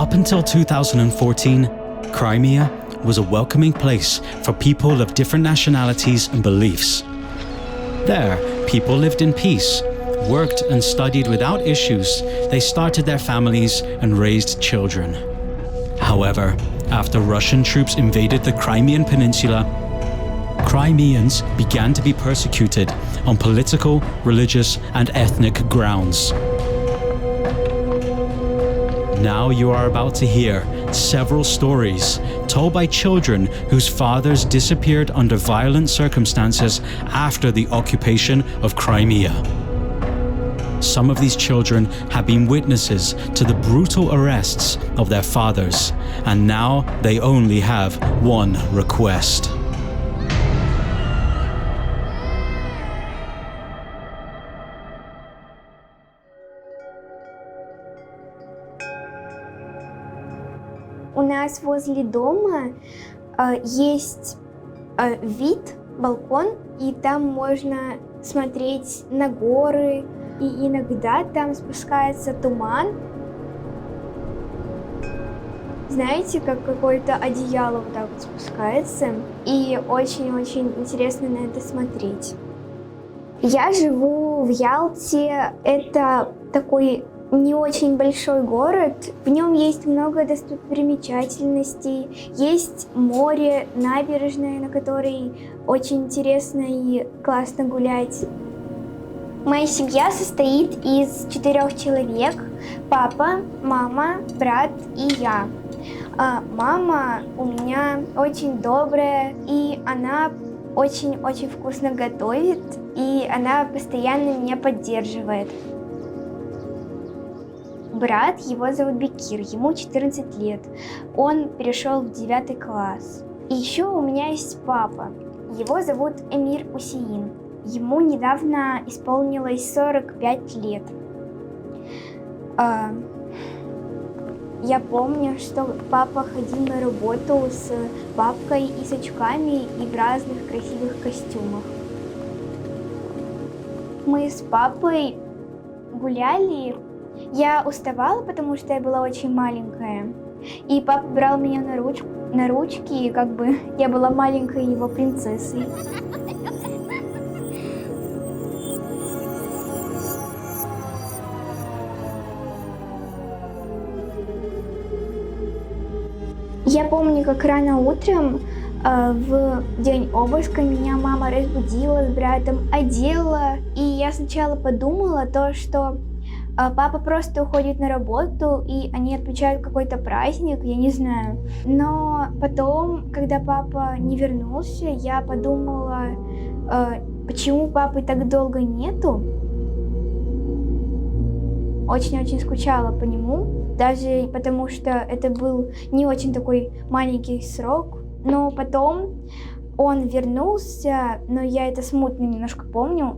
Up until 2014, Crimea was a welcoming place for people of different nationalities and beliefs. There, people lived in peace, worked and studied without issues. They started their families and raised children. However, after Russian troops invaded the Crimean Peninsula, Crimeans began to be persecuted on political, religious, and ethnic grounds. Now you are about to hear several stories told by children whose fathers disappeared under violent circumstances after the occupation of Crimea. Some of these children have been witnesses to the brutal arrests of their fathers, and now they only have one request. У нас возле дома есть вид, балкон, и там можно смотреть на горы, и иногда там спускается туман. Знаете, как какое-то одеяло вот так вот спускается, и очень-очень интересно на это смотреть. Я живу в Ялте, это такой не очень большой город, в нем есть много достопримечательностей, есть море, набережная, на которой очень интересно и классно гулять. Моя семья состоит из 4 человек: папа, мама, брат и я. Мама у меня очень добрая, и она очень-очень вкусно готовит, и она постоянно меня поддерживает. Брат, его зовут Бекир, ему 14 лет. Он перешел в 9 класс. И еще у меня есть папа. Его зовут Эмир Усеин. Ему недавно исполнилось 45 лет. Я помню, что папа ходил на работу с папкой и с очками и в разных красивых костюмах. Мы с папой гуляли. Я уставала, потому что я была очень маленькая. И папа брал меня на ручки, и как бы я была маленькой его принцессой. Я помню, как рано утром в день обыска меня мама разбудила с братом, одела. И я сначала подумала то, что папа просто уходит на работу, и они отмечают какой-то праздник, я не знаю. Но потом, когда папа не вернулся, я подумала, почему папы так долго нету. Очень-очень скучала по нему, даже потому что это был не очень такой маленький срок. Но потом он вернулся, но я это смутно немножко помню.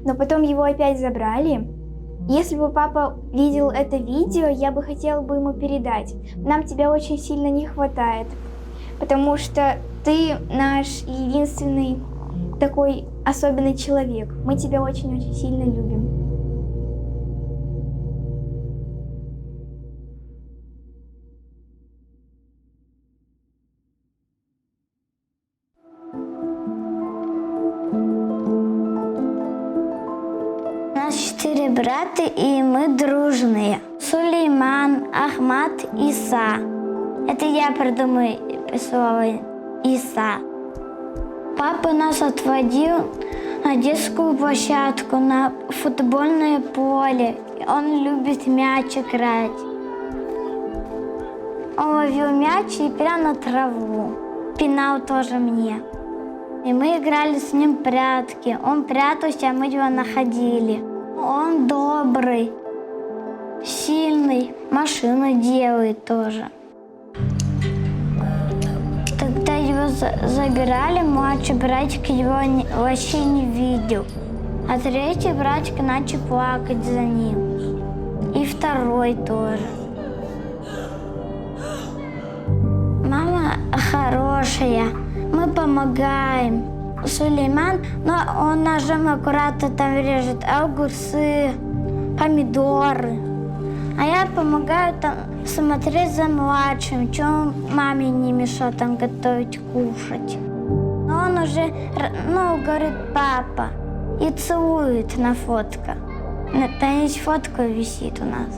Но потом его опять забрали. Если бы папа видел это видео, я бы хотела бы ему передать: нам тебя очень сильно не хватает, потому что ты наш единственный такой особенный человек. Мы тебя очень-очень сильно любим. У нас 4 брата, и мы дружные. Сулейман, Ахмад, Иса. Это я придумаю слово Иса. Папа нас отводил на детскую площадку, на футбольное поле. Он любит мяч играть. Он ловил мяч и пинал на траву. Пинал тоже мне. И мы играли с ним в прятки. Он прятался, а мы его находили. Он добрый, сильный, машину делает тоже. Когда его забирали, младший братик его вообще не видел. А третий братик начал плакать за ним. И второй тоже. Мама хорошая, мы помогаем. Сулейман, но он ножом аккуратно там режет огурцы, помидоры. А я помогаю там смотреть за младшим, что маме не мешает там готовить, кушать. Но он уже, говорит папа и целует на фотко. Там есть фотка висит у нас.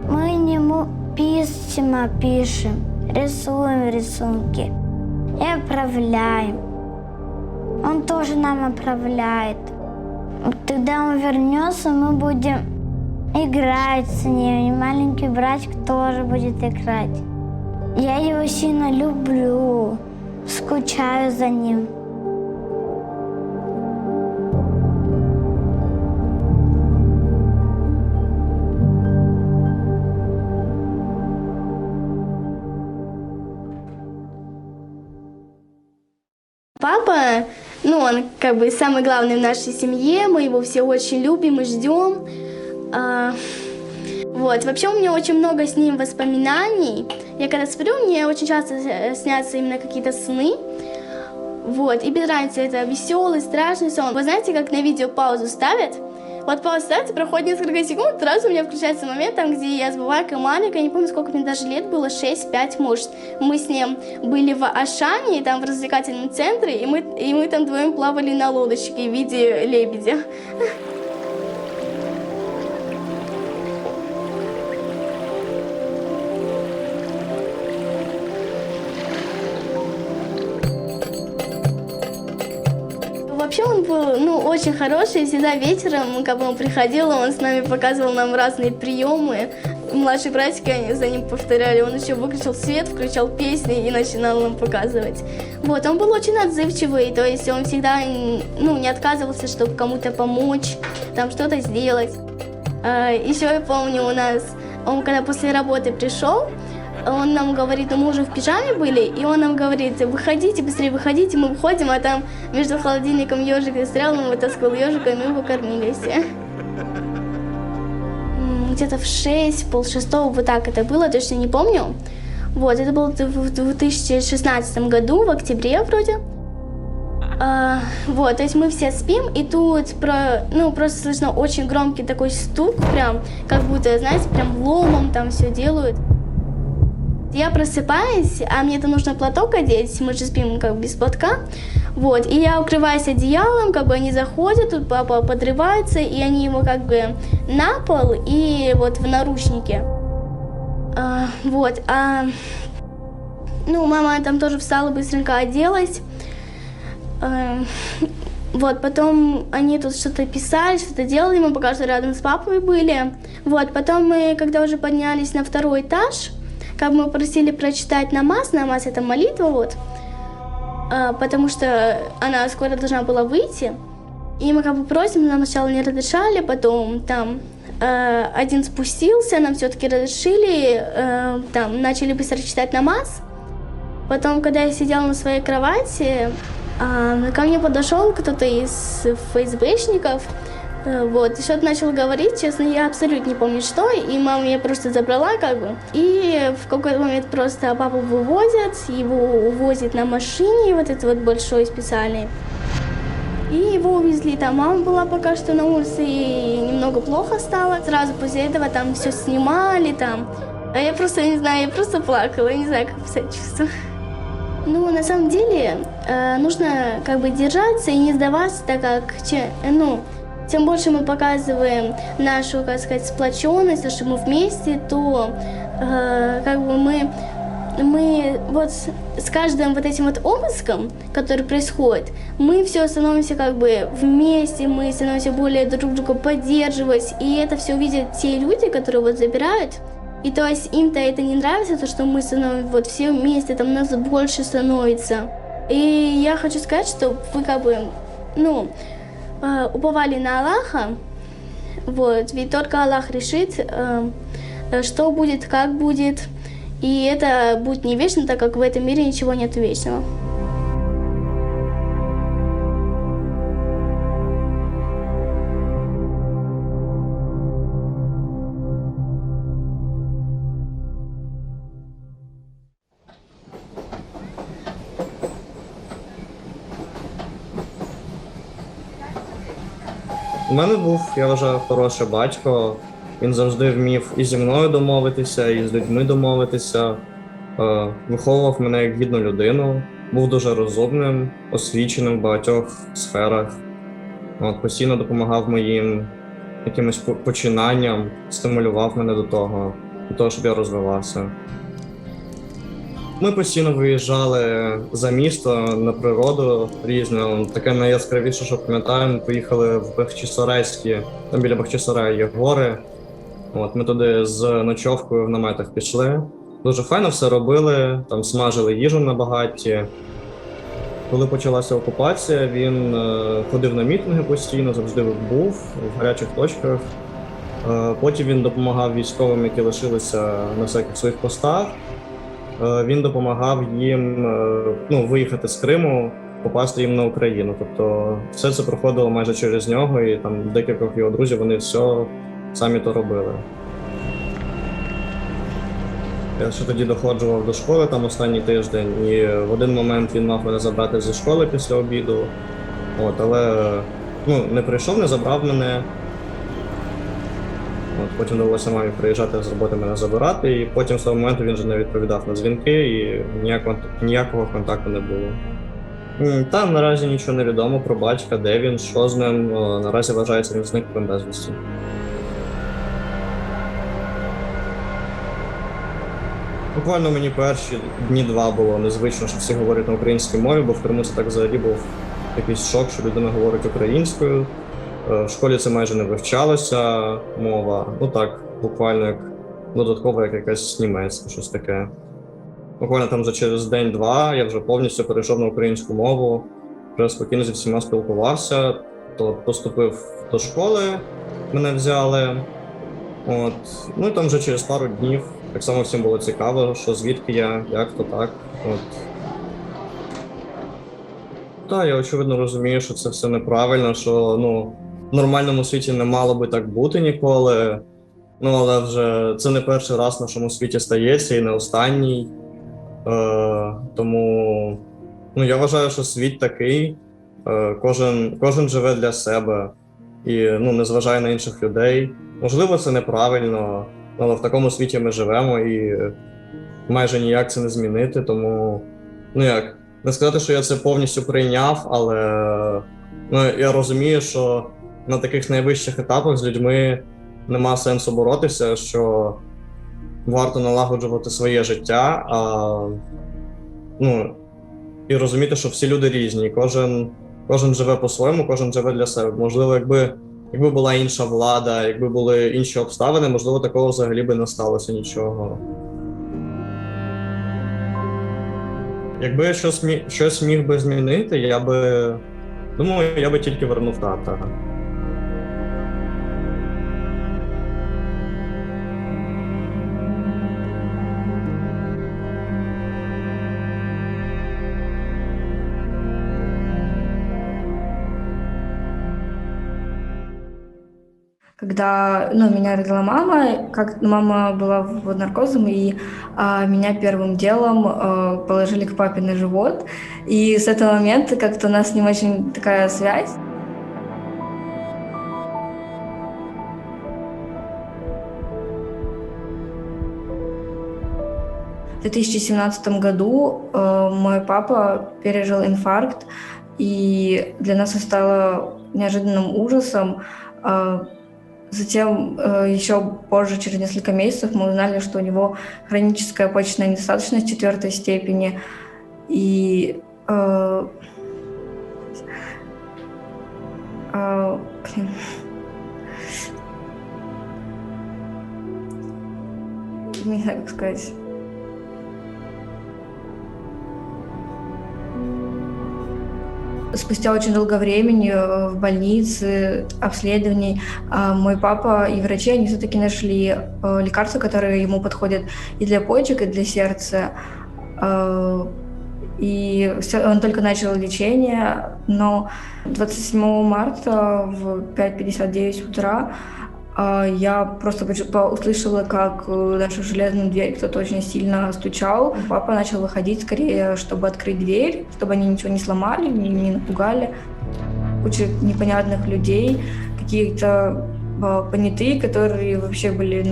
Мы ему письма пишем, рисуем рисунки и отправляем. Он тоже нам отправляет. Когда он вернется, мы будем играть с ним. И маленький братик тоже будет играть. Я его сильно люблю, скучаю за ним. Папа, он как бы самый главный в нашей семье, мы его все очень любим и ждем. Вообще у меня очень много с ним воспоминаний. Я когда сплю, мне очень часто снятся именно какие-то сны. И без разницы, это веселый, страшный сон. Вы знаете, как на видео паузу ставят? Пауза ставится, проходит несколько секунд, сразу у меня включается момент, там, где я была маленькая, не помню, сколько мне даже лет было, 6-5, может. Мы с ним были в Ашане, там в развлекательном центре, и мы там вдвоем плавали на лодочке в виде лебедя. Вообще он был очень хороший, всегда вечером, когда он приходил, он с нами показывал нам разные приемы. Младшие братики, они за ним повторяли, он еще выключил свет, включал песни и начинал нам показывать. Он был очень отзывчивый, то есть он всегда не отказывался, чтобы кому-то помочь, там что-то сделать. Еще я помню, он когда после работы пришел, он нам говорит, мы уже в пижаме были, и он нам говорит, выходите, быстрее выходите, мы выходим, а там между холодильником ежик и стрел, он вытаскивал ежика, и мы его кормили все. Где-то в 6, полшестого, вот так это было, точно не помню. Это было в 2016 году, в октябре вроде. То есть мы все спим, и тут просто слышно очень громкий такой стук, прям, как будто, знаете, прям ломом там все делают. Я просыпаюсь, а мне-то нужно платок одеть, мы же спим как бы без платка. И я укрываюсь одеялом, как бы они заходят, тут папа подрывается, и они его как бы на пол и в наручники. Мама там тоже встала, быстренько оделась. Потом они тут что-то писали, что-то делали, мы пока что рядом с папой были. Потом мы, когда уже поднялись на второй этаж, как мы просили прочитать намаз это молитва, потому что она скоро должна была выйти. И мы как бы просим, нам сначала не разрешали, потом там один спустился, нам все-таки разрешили, там начали быстро читать намаз. Потом, когда я сидела на своей кровати, ко мне подошел кто-то из ФСБшников, и что-то начал говорить, честно, я абсолютно не помню что, и мама меня просто забрала, как бы, и в какой-то момент просто папу вывозят, его увозят на машине, этот большой специальный, и его увезли, там мама была пока что на улице, и немного плохо стало, сразу после этого там все снимали, там, а я просто, не знаю, я просто плакала, не знаю, как себя чувствую. На самом деле, нужно как бы держаться и не сдаваться, так как, тем больше мы показываем нашу, как сказать, сплоченность, что мы вместе, то как бы мы с каждым этим обыском, который происходит, мы все становимся как бы вместе, мы становимся более друг друга поддерживать, и это все видят те люди, которые забирают. И то есть им-то это не нравится, то, что мы становимся все вместе, там нас больше становится. И я хочу сказать, что вы как бы, уповали на Аллаха, ведь только Аллах решит, что будет, как будет, и это будет не вечно, так как в этом мире ничего нет вечного. У мене був, я вважаю, хороший батько. Він завжди вмів і зі мною домовитися, і з людьми домовитися. Виховував мене як гідну людину, був дуже розумним, освіченим в багатьох сферах. Постійно допомагав моїм якимось починанням, стимулював мене до того, щоб я розвивався. Ми постійно виїжджали за місто на природу різну. Таке найяскравіше, що пам'ятаю, ми поїхали в Бахчисарайські, там біля Бахчисарая є гори. Ми туди з ночовкою в наметах пішли. Дуже файно все робили, там смажили їжу на багатті. Коли почалася окупація, він ходив на мітинги постійно, завжди був в гарячих точках. Потім він допомагав військовим, які лишилися на всяких своїх постах. Він допомагав їм виїхати з Криму, попасти їм на Україну. Тобто все це проходило майже через нього, і там декількох його друзів, вони все самі то робили. Я ще тоді доходжував до школи там останній тиждень, і в один момент він мав мене забрати зі школи після обіду. Але не прийшов, не забрав мене. Потім довелося мамі приїжджати з роботи мене забирати, і потім з того моменту він вже не відповідав на дзвінки, і ніякого контакту не було. Там наразі нічого не відомо про батька, де він, що з ним. Наразі вважається, він зниклим безвісті. Буквально мені перші дні-два було незвично, що всі говорять на українській мові, бо в Криму це так взагалі був якийсь шок, що людина говорить українською. В школі це майже не вивчалося, мова. Так, буквально як додатково, як якась німецька, щось таке. Буквально там вже через день-два я вже повністю перейшов на українську мову, вже спокійно зі всіма спілкувався, то поступив до школи, мене взяли. І там вже через пару днів так само всім було цікаво, що звідки я, як то так. Я очевидно розумію, що це все неправильно, що в нормальному світі не мало би так бути ніколи. Але вже це не перший раз в нашому світі стається і не останній. Тому я вважаю, що світ такий, кожен живе для себе і не зважає на інших людей. Можливо, це неправильно, але в такому світі ми живемо і майже ніяк це не змінити, тому, не сказати, що я це повністю прийняв, але я розумію, що на таких найвищих етапах з людьми нема сенсу боротися, що варто налагоджувати своє життя, і розуміти, що всі люди різні, кожен живе по-своєму, кожен живе для себе. Можливо, якби була інша влада, якби були інші обставини, можливо, такого взагалі би не сталося нічого. Якби я щось міг би змінити, я би тільки вернув тата. Когда меня родила мама, мама была под наркозом, и меня первым делом положили к папе на живот. И с этого момента как-то у нас с ним очень такая связь. В 2017 году мой папа пережил инфаркт, и для нас это стало неожиданным ужасом. Затем еще позже, через несколько месяцев, мы узнали, что у него хроническая почечная недостаточность 4 степени. И не знаю, как сказать. Спустя очень долго времени в больнице, обследований, мой папа и врачи, они все-таки нашли лекарства, которые ему подходят и для почек, и для сердца. И он только начал лечение, но 27 марта в 5:59 утра я просто услышала, как в нашу железную дверь кто-то очень сильно стучал. Папа начал выходить скорее, чтобы открыть дверь, чтобы они ничего не сломали, не напугали. Куча непонятных людей, какие-то понятые, которые вообще были,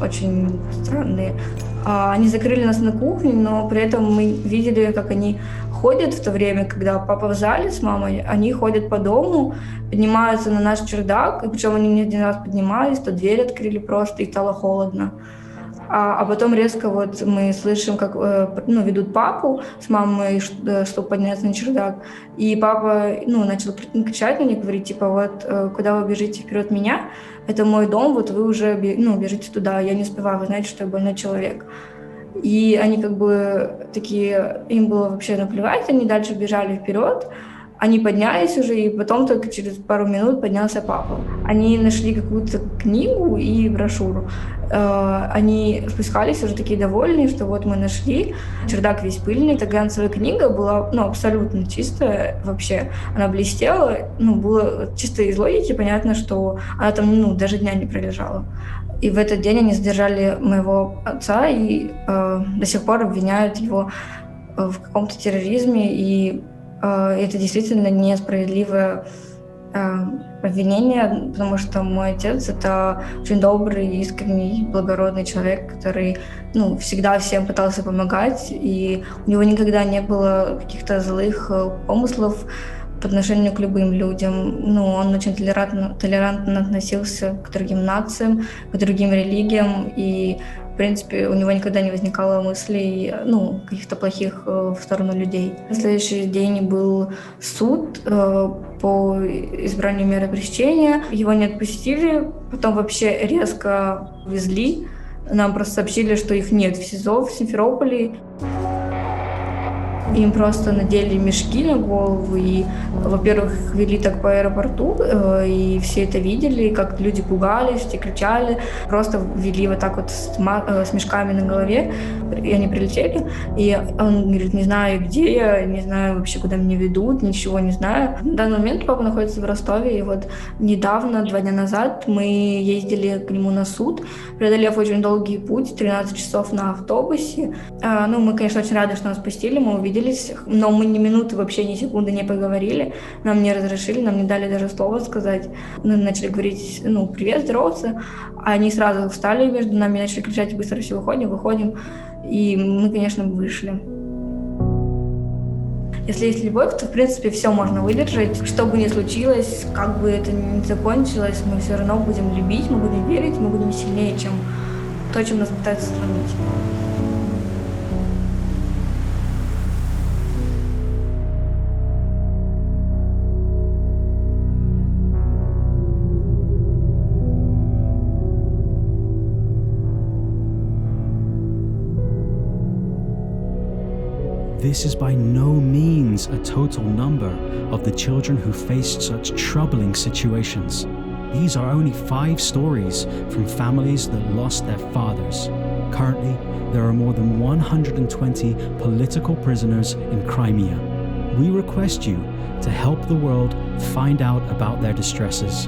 очень странные. Они закрыли нас на кухне, но при этом мы видели, как они ходят в то время, когда папа в зале с мамой, они ходят по дому, поднимаются на наш чердак, и причем они не один раз поднимались, то дверь открыли просто, и стало холодно. А потом резко вот мы слышим, как ведут папу с мамой, чтобы подняться на чердак. И папа начал кричать на них, говорить, типа, вот куда вы бежите вперед меня, это мой дом, вот вы уже бежите туда, я не успеваю, вы знаете, что я больной человек. И они как бы такие, им было вообще наплевать, они дальше бежали вперед. Они поднялись уже, и потом только через пару минут поднялся папа. Они нашли какую-то книгу и брошюру. Они спускались уже такие довольные, что вот мы нашли. Чердак весь пыльный. Эта глянцевая книга была абсолютно чистая вообще. Она блестела. Было чисто из логики понятно, что она там даже дня не пролежала. И в этот день они задержали моего отца и до сих пор обвиняют его в каком-то терроризме. И это действительно несправедливое обвинение, потому что мой отец — это очень добрый, искренний, благородный человек, который всегда всем пытался помогать, и у него никогда не было каких-то злых помыслов по отношению к любым людям. Он очень толерантно относился к другим нациям, к другим религиям, и в принципе, у него никогда не возникало мыслей, каких-то плохих в сторону людей. На следующий день был суд по избранию меры пресечения. Его не отпустили, потом вообще резко увезли. Нам просто сообщили, что их нет в СИЗО в Симферополе. Им просто надели мешки на голову и, во-первых, их вели так по аэропорту, и все это видели, как люди пугались, все кричали, просто вели вот так вот с мешками на голове, и они прилетели, и он говорит, не знаю, где я, не знаю вообще, куда меня ведут, ничего не знаю. На данный момент папа находится в Ростове, и вот недавно, 2 дня назад, мы ездили к нему на суд, преодолев очень долгий путь, 13 часов на автобусе. Мы, конечно, очень рады, что нас пустили, мы увидели, но мы ни минуты, вообще ни секунды не поговорили, нам не разрешили, нам не дали даже слова сказать. Мы начали говорить, привет, здороваться, а они сразу встали между нами и начали кричать, быстро все выходим, и мы, конечно, вышли. Если есть любовь, то, в принципе, все можно выдержать. Что бы ни случилось, как бы это ни закончилось, мы все равно будем любить, мы будем верить, мы будем сильнее, чем то, чем нас пытаются сломить. This is by no means a total number of the children who faced such troubling situations. These are only 5 stories from families that lost their fathers. Currently, there are more than 120 political prisoners in Crimea. We request you to help the world find out about their distresses.